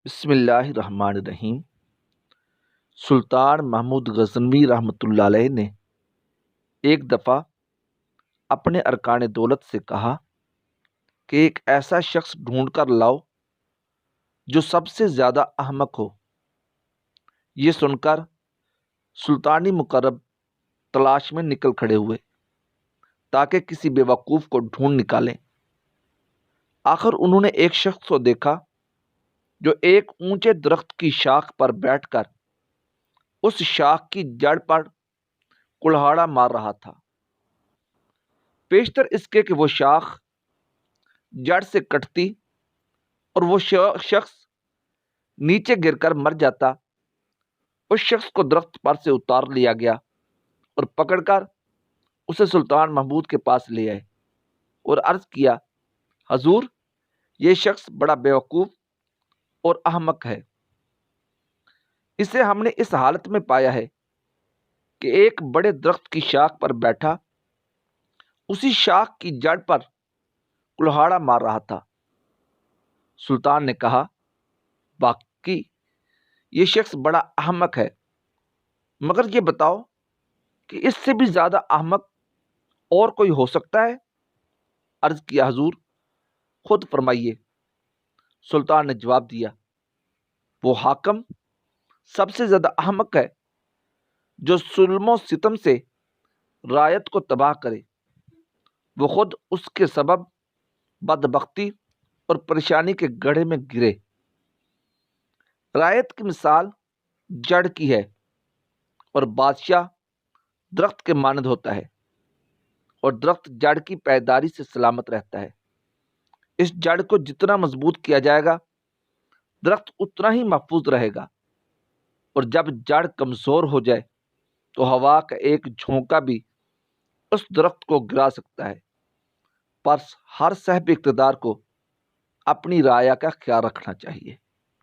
بسم اللہ الرحمن الرحیم۔ سلطان محمود غزنوی رحمۃ اللہ علیہ نے ایک دفعہ اپنے ارکان دولت سے کہا کہ ایک ایسا شخص ڈھونڈ کر لاؤ جو سب سے زیادہ احمق ہو۔ یہ سن کر سلطانی مقرب تلاش میں نکل کھڑے ہوئے تاکہ کسی بے وقوف کو ڈھونڈ نکالیں۔ آخر انہوں نے ایک شخص کو دیکھا جو ایک اونچے درخت کی شاخ پر بیٹھ کر اس شاخ کی جڑ پر کلہاڑا مار رہا تھا۔ پیشتر اس کے کہ وہ شاخ جڑ سے کٹتی اور وہ شخص نیچے گر کر مر جاتا، اس شخص کو درخت پر سے اتار لیا گیا اور پکڑ کر اسے سلطان محمود کے پاس لے آئے اور عرض کیا، حضور، یہ شخص بڑا بیوقوف اور احمق ہے۔ اسے ہم نے اس حالت میں پایا ہے کہ ایک بڑے درخت کی شاخ پر بیٹھا اسی شاخ کی جڑ پر کلہاڑا مار رہا تھا۔ سلطان نے کہا، واقعی یہ شخص بڑا احمق ہے، مگر یہ بتاؤ کہ اس سے بھی زیادہ احمق اور کوئی ہو سکتا ہے؟ عرض کیا، حضور خود فرمائیے۔ سلطان نے جواب دیا، وہ حاکم سب سے زیادہ احمق ہے جو ظلم و ستم سے رعیت کو تباہ کرے، وہ خود اس کے سبب بدبختی اور پریشانی کے گڑھے میں گرے۔ رعیت کی مثال جڑ کی ہے اور بادشاہ درخت کے مانند ہوتا ہے، اور درخت جڑ کی پائیداری سے سلامت رہتا ہے۔ اس جڑ کو جتنا مضبوط کیا جائے گا درخت اتنا ہی محفوظ رہے گا، اور جب جڑ کمزور ہو جائے تو ہوا کا ایک جھونکا بھی اس درخت کو گرا سکتا ہے۔ پر ہر صاحب اقتدار کو اپنی رعایا کا خیال رکھنا چاہیے۔